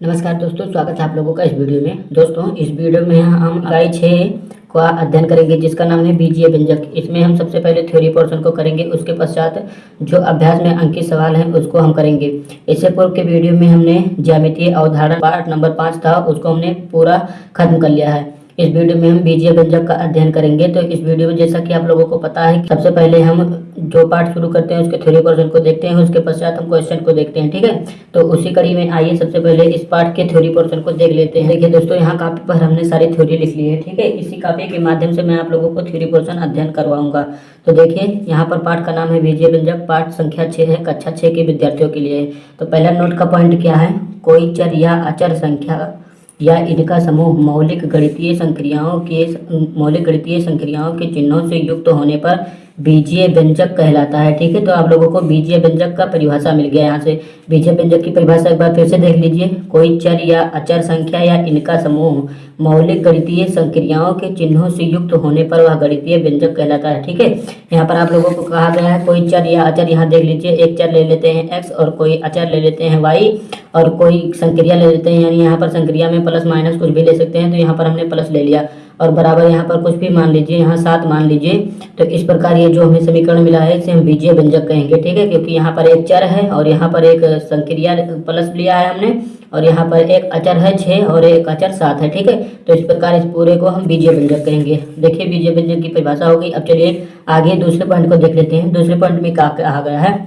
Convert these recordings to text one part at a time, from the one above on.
नमस्कार दोस्तों, स्वागत है आप लोगों का इस वीडियो में। दोस्तों, इस वीडियो में हम इकाई 6 का अध्ययन करेंगे जिसका नाम है बीजीय व्यंजक। इसमें हम सबसे पहले थ्योरी पोर्शन को करेंगे, उसके पश्चात जो अभ्यास में अंकित सवाल हैं उसको हम करेंगे। इससे पूर्व के वीडियो में हमने ज्यामितीय अवधारणा पार्ट नंबर 5 था, उसको हमने पूरा खत्म कर लिया है। इस वीडियो में हम बीजीय व्यंजक का अध्ययन करेंगे। तो इस वीडियो में जैसा कि आप लोगों को पता है, सबसे पहले हम जो पार्ट शुरू करते हैं उसके थ्योरी पोर्शन को देखते हैं, उसके पश्चात हम क्वेश्चन को देखते हैं। ठीक है, तो उसी कड़ी में आइए सबसे पहले इस पार्ट के थ्योरी पोर्शन को देख लेते हैं। देखिए दोस्तों, यहाँ कॉपी पर हमने सारी थ्योरी लिख ली है। ठीक है, इसी कॉपी के माध्यम से मैं आप लोगों को थ्योरी पोर्शन अध्ययन करवाऊंगा। तो देखिए, यहाँ पर पार्ट का नाम है बीजीय व्यंजक, पार्ट संख्या 6 है, कक्षा 6 के विद्यार्थियों के लिए। तो पहला नोट का पॉइंट क्या है, कोई चर या अचर संख्या या इनका समूह मौलिक गणितीय संक्रियाओं के चिन्हों से युक्त होने पर बीजीय व्यंजक कहलाता है। ठीक है, तो आप लोगों को बीजीय व्यंजक का परिभाषा मिल गया। यहाँ से बीजीय व्यंजक की परिभाषा एक बार फिर से देख लीजिए। कोई चर या अचर संख्या या इनका समूह मौलिक गणितीय संक्रियाओं के चिन्हों से युक्त होने पर वह गणितीय व्यंजक कहलाता है। ठीक है, यहाँ पर आप लोगों को कहा गया है कोई चर या अचर। यहाँ देख लीजिए, एक चर ले लेते हैं x और कोई अचर ले लेते हैं y और कोई संक्रिया ले लेते हैं, यानी यहाँ पर संक्रिया में प्लस माइनस कुछ भी ले सकते हैं। तो यहाँ पर हमने प्लस ले लिया और बराबर यहाँ पर कुछ भी मान लीजिए, यहाँ 7 मान लीजिए। तो इस प्रकार ये जो हमें समीकरण मिला है इसे हम बीजीय व्यंजक कहेंगे। ठीक है, क्योंकि यहाँ पर एक चर है और यहाँ पर एक संक्रिया प्लस लिया है हमने, और यहाँ पर एक अचर है 6 और एक अचर 7 है। ठीक है, तो इस प्रकार इस पूरे को हम बीजीय व्यंजक कहेंगे। देखिए, बीजीय व्यंजक की परिभाषा होगी। अब चलिए आगे दूसरे पॉइंट को देख लेते हैं। दूसरे पॉइंट में क्या कहा गया है,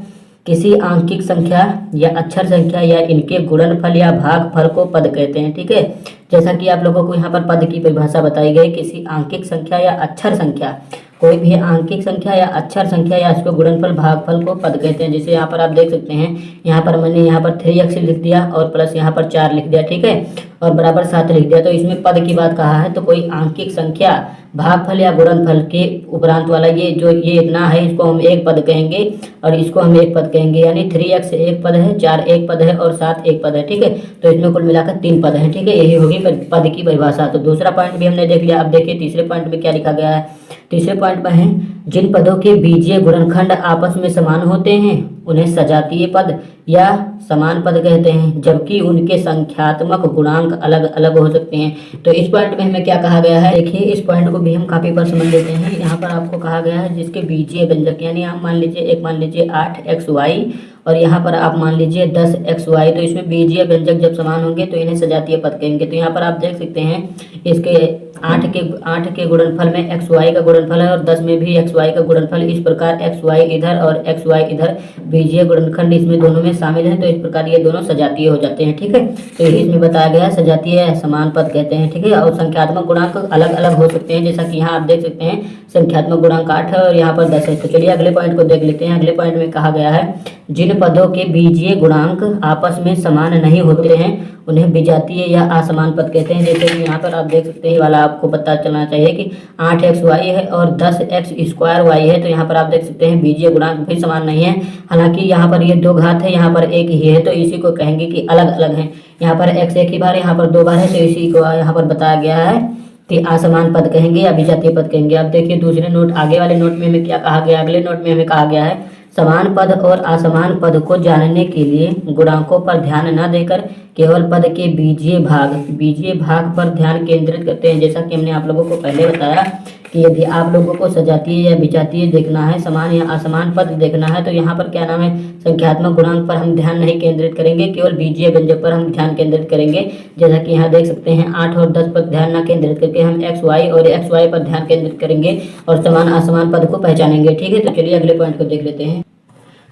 किसी आंकिक संख्या या अक्षर संख्या या इनके गुणनफल या भागफल को पद कहते हैं। ठीक है, जैसा कि आप लोगों को यहाँ पर पद की परिभाषा बताई गई, किसी आंकिक संख्या या अक्षर संख्या, कोई भी आंकिक संख्या या अक्षर संख्या या इसको गुणनफल भागफल को पद कहते हैं। जैसे यहाँ पर आप देख सकते हैं, यहाँ पर मैंने यहाँ पर 3x लिख दिया और प्लस यहाँ पर 4 लिख दिया। ठीक है, और बराबर 7 लिख दिया। तो इसमें पद की बात कहा है, तो कोई आंकिक संख्या भागफल या गुणनफल के उपरांत वाला ये इतना है, इसको हम एक पद कहेंगे और इसको हम एक पद कहेंगे। यानी 3x एक पद है, 4 एक पद है और 7 एक पद है। ठीक है, तो इसमें कुल मिलाकर 3 पद है। ठीक है, यही होगी पद की परिभाषा। तो दूसरा पॉइंट भी हमने देख लिया। अब देखिए तीसरे पॉइंट में क्या लिखा गया है। तीसरे पॉइंट में है, जिन पदों के बीजीय गुणनखंड आपस में समान होते हैं उन्हें सजातीय पद या समान पद कहते हैं, जबकि उनके संख्यात्मक गुणांक अलग अलग हो सकते हैं। तो इस पॉइंट में हमें क्या कहा गया है, देखिए इस पॉइंट को भी हम कॉपी पर समझ लेते हैं। यहाँ पर आपको कहा गया है जिसके बीजीय व्यंजक, यानी आप मान लीजिए 8xy और यहाँ पर आप मान लीजिए 10xy। तो इसमें बीजीय व्यंजक जब समान होंगे तो इन्हें सजातीय पद कहेंगे। तो यहाँ पर आप देख सकते हैं, इसके 8 के गुणनफल में xy का गुणनफल है और 10 में भी xy का गुणनफल। इस प्रकार xy इधर और xy इधर बीजीय गुणनखंड इसमें दोनों में शामिल है। तो इस प्रकार ये दोनों सजातीय हो जाते हैं। ठीक है, तो इसमें बताया गया है सजातीय समान पद कहते हैं। ठीक है, और संख्यात्मक गुणांक अलग अलग हो सकते हैं, जैसा कि यहाँ आप देख सकते हैं संख्यात्मक गुणांक 8 है और यहाँ पर 10 है। तो चलिए अगले पॉइंट को देख लेते हैं। अगले पॉइंट में कहा गया है, जिन पदों के बीजीय गुणांक आपस में समान नहीं होते हैं उन्हें विजातीय या असमान पद कहते हैं। जैसे कि यहाँ पर आप देख सकते हैं, वाला आपको पता चलना चाहिए कि 8xy है और 10x² y है। तो यहाँ पर आप देख सकते हैं बीजीय गुणांक भी समान नहीं है। हालांकि यहाँ पर ये 2 घात है, यहाँ पर 1 ही है, तो इसी को कहेंगे कि अलग अलग हैं। यहाँ पर x एक ही बार है, यहाँ पर 2 बार है, तो इसी को यहाँ पर बताया गया है कि असमान पद कहेंगे या विजातीय पद कहेंगे। अब देखिए दूसरे नोट, आगे वाले नोट में हमें क्या कहा गया, अगले नोट में हमें कहा गया है, समान पद और असमान पद को जानने के लिए गुणांकों पर ध्यान न देकर केवल पद के बीजीय भाग पर ध्यान केंद्रित करते हैं। जैसा कि हमने आप लोगों को पहले बताया कि यदि आप लोगों को सजातीय या विजातीय देखना है, समान या असमान पद देखना है, तो यहाँ पर क्या नाम है, संख्यात्मक गुणांक पर हम ध्यान नहीं केंद्रित करेंगे, केवल बीजीय व्यंजक पर हम ध्यान केंद्रित करेंगे। जैसा कि यहाँ देख सकते हैं 8 और 10 पर ध्यान न केंद्रित करके हम xy और xy पर ध्यान केंद्रित करेंगे और समान असमान पद को पहचानेंगे। ठीक है, तो चलिए अगले पॉइंट को देख लेते हैं।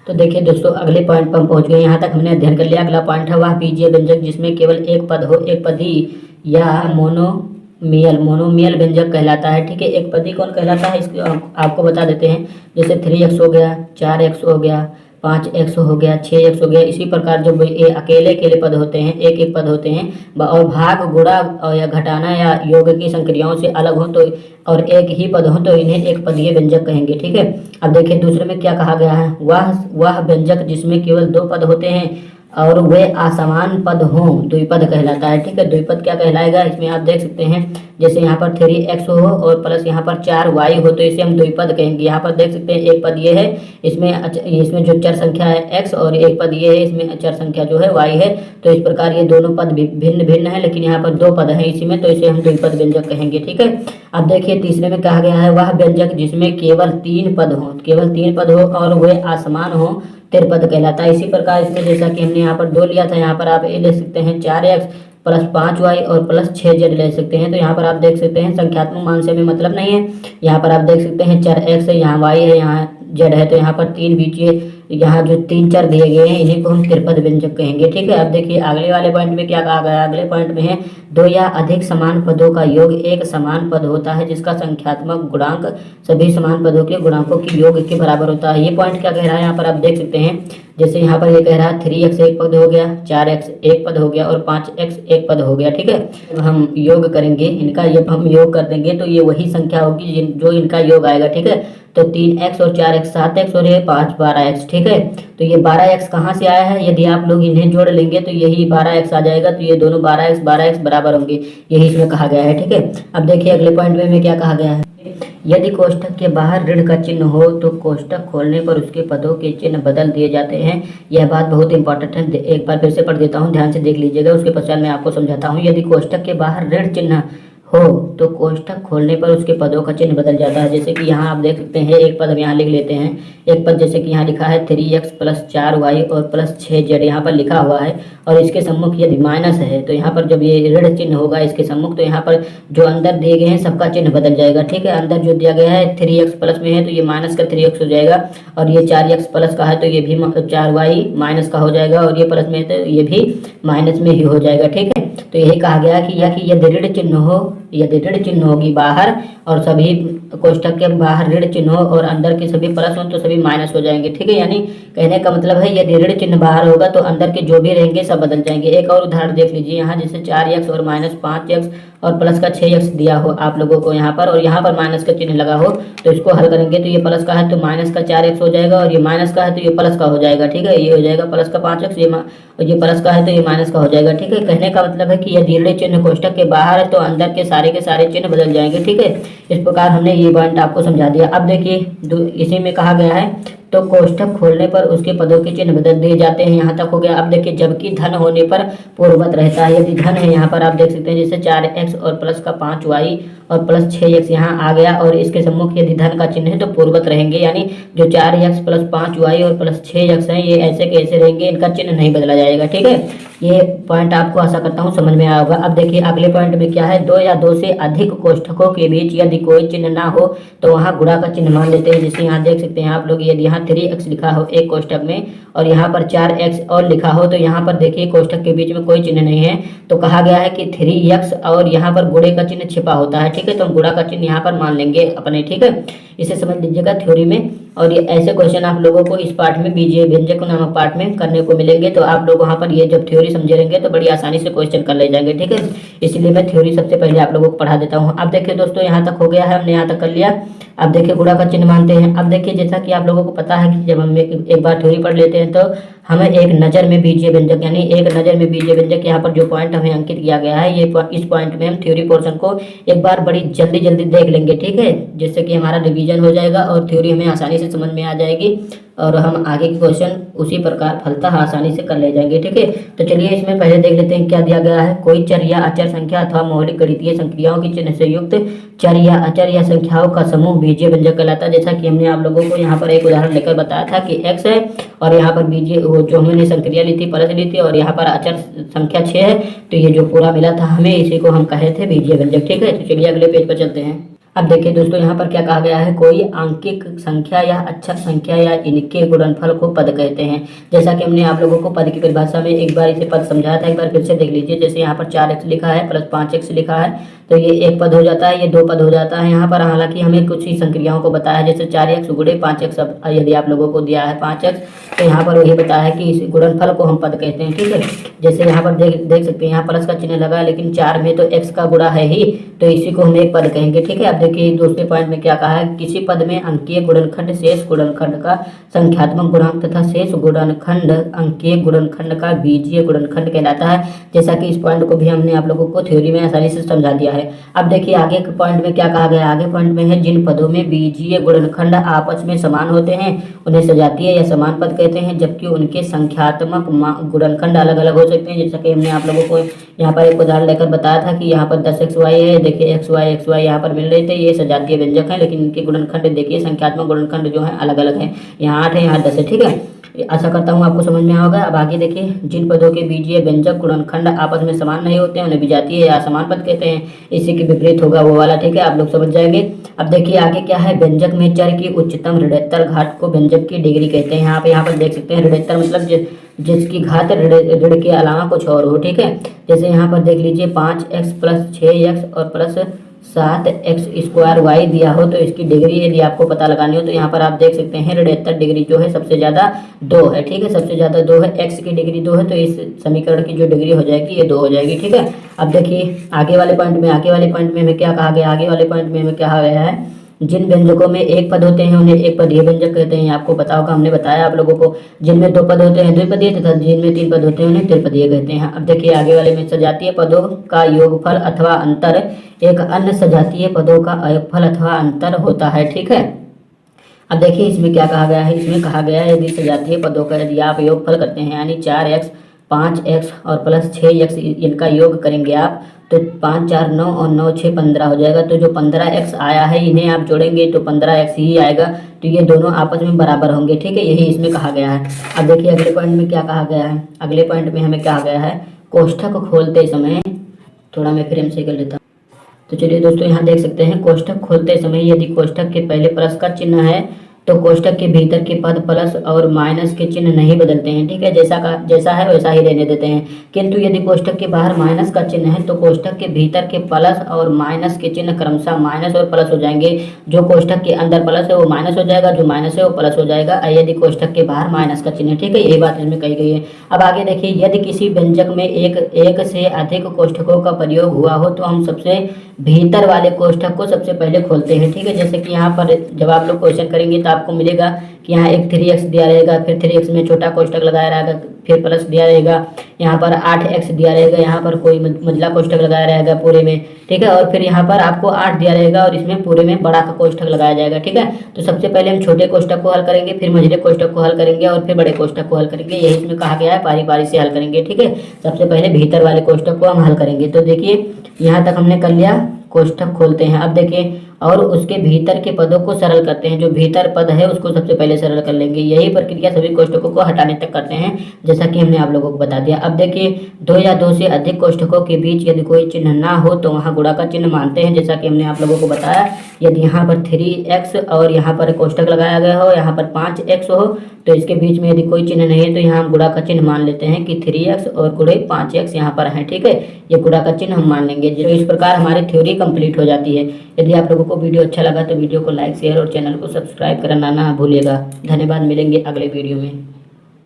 तो देखिए दोस्तों, अगले पॉइंट पर हम पहुंच गए। यहाँ तक हमने अध्ययन कर लिया। अगला पॉइंट है वह बीजीय व्यंजक जिसमें केवल एक पद हो, एक पदी या मोनोमियल व्यंजक कहलाता है। ठीक है, एक पदी कौन कहलाता है, इसको आपको बता देते हैं। जैसे 3x हो गया, 4x हो गया, 5x हो गया, 6x हो गया। इसी प्रकार जो ये अकेले पद होते हैं, एक एक पद होते हैं और भाग गुणा या घटाना या योग की संक्रियाओं से अलग हो तो और एक ही पद हो तो इन्हें एक पदीय व्यंजक कहेंगे। ठीक है, अब देखिए दूसरे में क्या कहा गया है, वह व्यंजक जिसमें केवल 2 पद होते हैं और वे असमान पद हों द्विपद कहलाता है। ठीक है, द्विपद क्या कहलाएगा, इसमें आप देख सकते हैं जैसे यहाँ पर 3x हो और प्लस यहाँ पर 4y हो तो इसे हम द्विपद कहेंगे। यहाँ पर देख सकते हैं एक पद ये है, इसमें जो चर संख्या है x और एक पद ये है, इसमें चर संख्या जो है y है। तो इस प्रकार ये दोनों पद भिन्न भिन्न है, लेकिन यहाँ पर दो पद हैं इसी में, तो इसे हम द्विपद व्यंजक कहेंगे। ठीक है, अब देखिए तीसरे में कहा गया है वह व्यंजक जिसमें केवल 3 पद हो, केवल 3 पद हो और वे असमान हो त्रिपद कहलाता है। इसी प्रकार इसमें जैसा कि हमने यहाँ पर 2 लिया था, यहाँ पर आप ये ले सकते हैं 4x प्लस 5y और प्लस 6z ले सकते हैं। तो यहाँ पर आप देख सकते हैं संख्यात्मक मान से भी मतलब नहीं है। यहाँ पर आप देख सकते हैं चर x है, यहाँ y है, यहाँ z है, तो यहाँ पर 3 बीजीय, यहाँ जो 3 चर दिए गए हैं इन्हीं को हम त्रिपद व्यंजक कहेंगे। ठीक है, अब देखिए अगले वाले पॉइंट में क्या कहा गया, अगले पॉइंट में है 2 या अधिक समान पदों का योग एक समान पद होता है जिसका संख्यात्मक गुणांक सभी समान पदों के गुणांकों के योग के बराबर होता है। ये पॉइंट क्या कह रहा है, यहाँ पर आप देख सकते हैं जैसे यहाँ पर ये कह रहा है 3x एक पद हो गया, 4x एक पद हो गया और 5x एक पद हो गया। ठीक है, हम योग करेंगे इनका, ये हम योग कर देंगे तो ये वही संख्या होगी जो इनका योग आएगा। ठीक है, तो 3x और 4x 7x और ये 5 12x। ठीक है, तो ये 12x कहाँ से आया है, यदि आप लोग इन्हें जोड़ लेंगे तो यही 12x आ जाएगा, तो ये दोनों 12x बराबर होंगे, यही इसमें कहा गया है। ठीक है, अब देखिए अगले पॉइंट में क्या कहा गया है, यदि कोष्ठक के बाहर ऋण का चिन्ह हो तो कोष्ठक खोलने पर उसके पदों के चिन्ह बदल दिए जाते हैं। यह बात बहुत इंपॉर्टेंट है, एक बार फिर से पढ़ देता हूँ, ध्यान से देख लीजिएगा, उसके पश्चात मैं आपको समझाता हूँ। यदि कोष्ठक के बाहर ऋण चिन्ह हो तो कोष्ठक खोलने पर उसके पदों का चिन्ह बदल जाता है। जैसे कि यहाँ आप देख सकते हैं एक पद हम यहाँ लिख लेते हैं, एक पद जैसे कि यहाँ लिखा है 3x प्लस 4y और प्लस 6z यहाँ पर लिखा हुआ है और इसके सम्मुख यदि माइनस है तो यहाँ पर जब ये ऋण चिन्ह होगा इसके सम्मुख तो यहाँ पर जो अंदर दिए गए हैं सबका चिन्ह बदल जाएगा। ठीक है, अंदर जो दिया गया है 3x प्लस में है तो ये माइनस का 3x हो जाएगा और ये 4x प्लस का है तो ये भी 4y माइनस का हो जाएगा और ये प्लस में है तो ये भी माइनस में ही हो जाएगा। ठीक है, तो यही कहा गया कि यदि ऋण चिन्ह हो, यदि ऋण चिन्ह होगी बाहर और सभी कोष्ठक के बाहर ऋण चिन्ह हो और अंदर के सभी प्लस हो तो सभी माइनस हो जाएंगे। ठीक है, यानी कहने का मतलब है यदि ऋण चिन्ह बाहर होगा तो अंदर के जो भी रहेंगे सब बदल जाएंगे। एक और उदाहरण देख लीजिए, यहाँ जैसे 4x और माइनस 5x और प्लस का 6x दिया हो आप लोगों को यहाँ पर और यहाँ पर माइनस का चिन्ह लगा हो तो इसको हल करेंगे तो ये प्लस का है तो माइनस का 4x हो जाएगा और ये माइनस का है तो ये प्लस का हो जाएगा। ठीक है, ये हो जाएगा प्लस का 5x, ये प्लस का है तो ये माइनस का हो जाएगा। ठीक है, कहने का मतलब है कि यदि ऋण चिन्ह कोष्ठक के बाहर है तो अंदर के सारे चिन्ह बदल जाएंगे। ठीक है, इस प्रकार हमने ये पॉइंट आपको समझा दिया। अब देखिए इसी में कहा गया है तो कोष्ठक खोलने पर उसके पदों के चिन्ह बदल दिए जाते हैं, यहाँ तक हो गया। अब देखिए जबकि धन होने पर पूर्ववत रहता है, यदि धन है यहाँ पर आप देख सकते हैं जैसे 4x और प्लस का 5y और प्लस 6x यहाँ आ गया और इसके सम्मुख यदि धन का चिन्ह है तो पूर्ववत रहेंगे, यानी जो 4x प्लस 5y और प्लस 6x हैं ये ऐसे कैसे रहेंगे, इनका चिन्ह नहीं बदला जाएगा। ठीक है, ये पॉइंट आपको आशा करता हूँ समझ में आया होगा। अब देखिए अगले पॉइंट में क्या है, 2 या 2 से अधिक कोष्ठकों के बीच यदि कोई चिन्ह ना हो तो वहाँ गुणा का चिन्ह मान लेते हैं। जैसे यहाँ देख सकते हैं आप लोग, यदि यहाँ 3x लिखा हो एक कोष्ठक में और यहाँ पर 4x और लिखा हो तो यहाँ पर देखिए कोष्ठक के बीच में कोई चिन्ह नहीं है तो कहा गया है कि 3x और यहाँ पर गुणे का चिन्ह छिपा होता है। ठीक है, तो हम गुणा का चिन्ह यहाँ पर मान लेंगे अपने। ठीक है, इसे समझ लीजिएगा थ्योरी में, और ये ऐसे क्वेश्चन आप लोगों को इस पार्ट में बीजीय व्यंजक नामक पार्ट में करने को मिलेंगे। तो आप लोग वहाँ पर ये जब थ्योरी समझे रहेंगे तो बड़ी आसानी से क्वेश्चन कर ले जाएंगे। ठीक है, इसलिए मैं थ्योरी सबसे पहले आप लोगों को पढ़ा देता हूँ। अब देखिए दोस्तों यहाँ तक हो गया है, हमने यहाँ तक कर लिया। अब देखिए गुणा का चिन्ह मानते हैं। अब देखिए जैसा कि आप लोगों को पता है कि जब हम एक बार थ्योरी पढ़ लेते हैं तो हमें एक नज़र में बीजीय व्यंजक, यानी एक नज़र में बीजीय व्यंजक, यहाँ पर जो पॉइंट हमें अंकित किया गया है ये इस पॉइंट में हम थ्योरी पोर्शन को एक बार बड़ी जल्दी देख लेंगे। ठीक है, जिससे कि हमारा रिवीजन हो जाएगा और थ्योरी हमें आसानी से समझ में आ जाएगी और हम आगे के क्वेश्चन उसी प्रकार फलतः आसानी से कर ले जाएंगे। ठीक है, तो चलिए इसमें पहले देख लेते हैं क्या दिया गया है। कोई चर या अचर संख्या अथवा मौलिक गणितीय संक्रियाओं की चिन्ह से युक्त चर या अचर या संख्याओं का समूह बीजीय व्यंजक कहलाता है। जैसा कि हमने आप लोगों को यहाँ पर एक उदाहरण लेकर बताया था कि x है और यहाँ पर बीजीय जो हमने संक्रिया ली थी परस ली थी और यहाँ पर अचर संख्या 6 है, तो ये जो पूरा मिला था हमें इसी को हम कहे थे बीजीय व्यंजक। ठीक है, तो चलिए अगले पेज पर चलते हैं। अब देखिए दोस्तों यहाँ पर क्या कहा गया है, कोई आंकिक संख्या या अक्षर संख्या या इनके गुणनफल को पद कहते हैं। जैसा कि हमने आप लोगों को पद की परिभाषा में एक बार इसे पद समझाया था, एक बार फिर से देख लीजिए। जैसे यहाँ पर 4x लिखा है प्लस 5x लिखा है तो ये एक पद हो जाता है, ये दो पद हो जाता है यहाँ पर। हालांकि हमें कुछ ही संक्रियाओं को बताया है, जैसे 4x गुणे 5x। अब यदि आप लोगों को दिया है 5x, तो यहाँ पर वही बताया है कि इस गुणनफल को हम पद कहते हैं, ठीक है। जैसे यहाँ पर देख सकते हैं, यहाँ प्लस का चिन्ह लगा है, लेकिन 4 में तो x का गुणा है ही, तो इसी को हम एक पद कहेंगे, ठीक है। अब देखिए दूसरे पॉइंट में क्या कहा है, किसी पद में अंकीय गुणनखंड शेष गुणनखंड का संख्यात्मक गुणांक तथा शेष गुणनखंड अंकीय गुणनखंड का बीजीय गुणनखंड कहलाता है। जैसा कि इस पॉइंट को भी हमने आप लोगों को थ्योरी में आसानी से समझा दिया है। अब देखिए आगे के पॉइंट में क्या कहा गया है। आगे पॉइंट में है, जिन पदों में बीजीय गुणनखंड आपस में समान होते हैं उन्हें सजातीय या समान पद कहते हैं, जबकि उनके संख्यात्मक गुणनखंड अलग अलग हो सकते हैं। जैसा कि हमने आप लोगों को यहाँ पर एक उदाहरण लेकर बताया था कि यहाँ पर 10xy है, देखिए xy यहाँ पर मिल रहे थे, ये सजातीय व्यंजक है, लेकिन इनके गुणनखंड देखिए संख्यात्मक गुणनखंड जो है अलग अलग है, यहाँ 8 है, यहाँ 10 है, ठीक है। आशा करता हूँ आपको समझ में आया होगा। अब आगे देखिए, जिन पदों के बीजीय व्यंजक गुणनखंड आपस में समान नहीं होते हैं उन्हें विजातीय या असमान पद कहते हैं। इसी के विपरीत होगा वो वाला, ठीक है, आप लोग समझ जाएंगे। अब देखिए आगे क्या है, व्यंजक में चर की उच्चतम ऋणोत्तर घात को व्यंजक की डिग्री कहते हैं। यहाँ पर देख सकते हैं, ऋणोत्तर मतलब जिसकी घात ऋण के अलावा कुछ और हो, ठीक है। जैसे यहाँ पर देख लीजिए 5x प्लस 6x और प्लस 7x² y दिया हो, तो इसकी डिग्री यदि आपको पता लगानी हो तो यहाँ पर आप देख सकते हैं ऋणोत्तर डिग्री जो है सबसे ज़्यादा 2 है, ठीक है, सबसे ज़्यादा 2 है, x की डिग्री 2 है, तो इस समीकरण की जो डिग्री हो जाएगी ये 2 हो जाएगी, ठीक है। अब देखिए आगे वाले पॉइंट में हमें क्या कहा गया, आगे वाले पॉइंट में हमें क्या कहा गया है, जिन व्यंजकों में एक पद होते हैं उन्हें एक पदीय व्यंजक कहते हैं। आपको पता होगा, हमने बताया आप लोगों को, जिनमें 2 पद होते हैं द्विपदीय तथा जिनमें 3 पद होते हैं उन्हें त्रिपदीय कहते हैं। अब देखिए आगे वाले में, सजातीय पदों का योगफल अथवा अंतर एक अन्य सजातीय पदों का अयोगफल अथवा अंतर होता है, ठीक है। अब देखिए इसमें क्या कहा गया है, इसमें कहा गया है यदि सजातीय पदों का यदि आप योगफल करते हैं, यानी 4x 5x और प्लस 6x इनका योग करेंगे आप, तो 5 4 9 और 9 6 15 हो जाएगा। तो जो 15x आया है इन्हें आप जोड़ेंगे तो 15x ही आएगा, तो ये दोनों आपस में बराबर होंगे, ठीक है, यही इसमें कहा गया है। अब देखिए अगले पॉइंट में क्या कहा गया है, अगले पॉइंट में हमें क्या कहा गया है, कोष्ठक खोलते समय, थोड़ा मैं फ्रेम से कर लेता हूँ। तो चलिए दोस्तों, यहाँ देख सकते हैं, कोष्ठक खोलते समय यदि कोष्ठक के पहले प्लस का चिन्ह है तो कोष्ठक के भीतर के पद प्लस और माइनस के चिन्ह नहीं बदलते हैं, ठीक है, जैसा है वैसा ही रहने देते हैं। किंतु यदि कोष्ठक के बाहर माइनस का चिन्ह है तो कोष्ठक के भीतर के प्लस और माइनस के चिन्ह क्रमशः माइनस और प्लस हो जाएंगे। जो कोष्ठक के अंदर प्लस है वो माइनस हो जाएगा, जो माइनस है वो प्लस हो जाएगा, यदि कोष्ठक के बाहर माइनस का चिन्ह, ठीक है, यही बात इसमें कही गई है। अब आगे देखिए, यदि किसी व्यंजक में एक से अधिक कोष्ठकों का प्रयोग हुआ हो तो हम सबसे भीतर वाले कोष्ठक को सबसे पहले खोलते हैं, ठीक है। जैसे कि यहाँ पर जब आप लोग क्वेश्चन करेंगे तो आपको मिलेगा कि यहाँ एक 3x दिया रहेगा, फिर 3x में छोटा कोष्ठक लगाया रहेगा, फिर प्लस दिया रहेगा, यहाँ पर 8x दिया रहेगा, यहाँ पर कोई मंझला कोष्ठक लगाया रहेगा पूरे में, ठीक है, और फिर यहाँ पर आपको 8 दिया रहेगा और इसमें पूरे में बड़ा का कोष्ठक लगाया जाएगा, ठीक है। तो सबसे पहले हम छोटे कोष्ठक को हल करेंगे, फिर मंझले कोष्ठक को हल करेंगे और फिर बड़े कोष्ठक को हल करेंगे, यही इसमें कहा गया है, बारी बारी से हल करेंगे, ठीक है। सबसे पहले भीतर वाले कोष्ठक को हम हल करेंगे। तो देखिए यहाँ तक हमने कर लिया, कोष्ठक खोलते हैं। अब देखिए, और उसके भीतर के पदों को सरल करते हैं, जो भीतर पद है उसको सबसे पहले सरल कर लेंगे। यही प्रक्रिया सभी कोष्ठकों को हटाने तक करते हैं, जैसा कि हमने आप लोगों को बता दिया। अब देखिए, 2 या 2 से अधिक कोष्ठकों के बीच यदि कोई चिन्ह ना हो तो वहाँ गुणा का चिन्ह मानते हैं, जैसा कि हमने आप लोगों को बताया। यदि यहाँ पर 3x और यहाँ पर कोष्ठक लगाया गया हो, यहाँ पर 5x हो, तो इसके बीच में यदि कोई चिन्ह नहीं है तो यहाँ हम गुणा का चिन्ह मान लेते हैं कि 3x और गुणे 5x यहाँ पर है, ठीक है, ये गुणा का चिन्ह हम मान लेंगे। जो इस प्रकार हमारी थ्योरी कंप्लीट हो जाती है। यदि आप लोगों को वीडियो अच्छा लगा तो वीडियो को लाइक शेयर और चैनल को सब्सक्राइब करना ना भूलिएगा। धन्यवाद, मिलेंगे अगले वीडियो में।